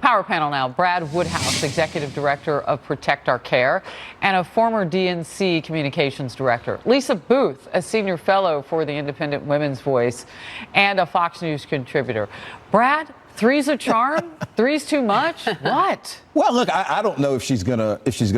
Power panel now. Brad Woodhouse, Executive Director of Protect Our Care, and a former DNC Communications Director. Lisa Booth, a Senior Fellow for the Independent Women's Voice and a Fox News contributor. Brad, three's a charm? Three's too much? What? Well, look, I don't know if she's gonna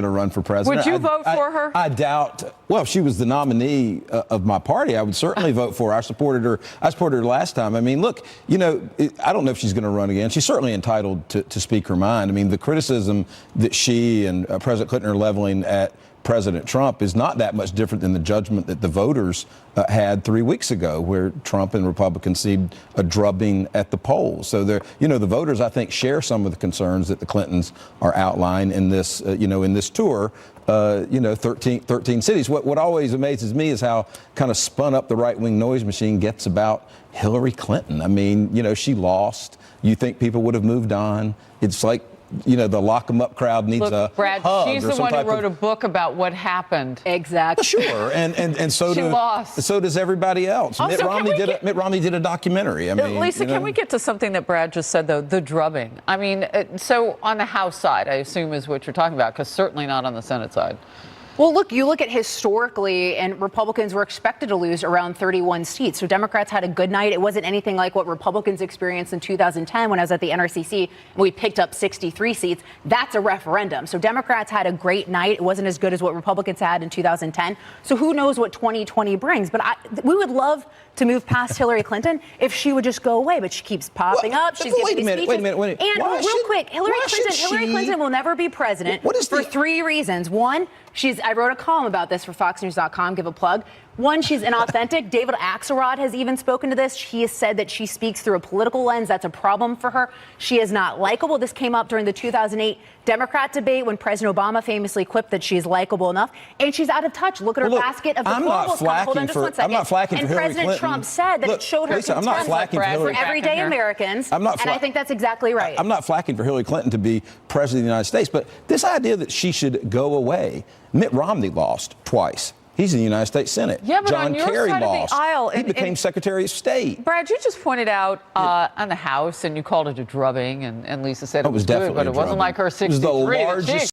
run for president. Would you vote for her? I doubt. Well, if she was the nominee of my party, I would certainly vote for her. I supported her last time. I mean, look, I don't know if she's going to run again. She's certainly entitled to speak her mind. I mean, the criticism that she and President Clinton are leveling at President Trump is not that much different than the judgment that the voters had 3 weeks ago, where Trump and Republicans received a drubbing at the polls. So the voters, I think, share some of the concerns that the Clintons are outlined in this, in this tour. 13 cities. What always amazes me is how kind of spun up the right-wing noise machine gets about Hillary Clinton. I mean, she lost. You think people would have moved on? It's like, the lock 'em up crowd needs a Brad, hug. she's the one who wrote a book about what happened. Exactly. Sure, and so so does everybody else. Also, Mitt Romney did a documentary. I mean, Lisa, can we get to something that Brad just said, though? The drubbing. I mean, so on the House side, I assume is what you're talking about, because certainly not on the Senate side. Well, look, you look at historically, and Republicans were expected to lose around 31 seats. So Democrats had a good night. It wasn't anything like what Republicans experienced in 2010 when I was at the NRCC and we picked up 63 seats. That's a referendum. So Democrats had a great night. It wasn't as good as what Republicans had in 2010. So who knows what 2020 brings? But we would love to move past Hillary Clinton if she would just go away. But she keeps popping up. She's giving these speeches. Wait a minute. And real quick, Hillary Clinton will never be president for 3 reasons. One, I wrote a column about this for FoxNews.com. Give a plug. One, she's inauthentic. David Axelrod has even spoken to this. He has said that she speaks through a political lens. That's a problem for her. She is not likable. This came up during the 2008 Democrat debate when President Obama famously quipped that she's likable enough. And she's out of touch. Look at her basket of the I'm not flacking for Hillary Clinton. And President Trump said that it showed her Lisa, I'm not flacking for everyday Americans. And I think that's exactly right. I'm not flacking for Hillary Clinton to be president of the United States. But this idea that she should go away, Mitt Romney lost twice. He's in the United States Senate. Yeah, but John on your Kerry side lost. of the aisle, he became Secretary of State. Brad, you just pointed out on the House, and you called it a drubbing, and Lisa said it was definitely good, but it wasn't like her 63. It was the largest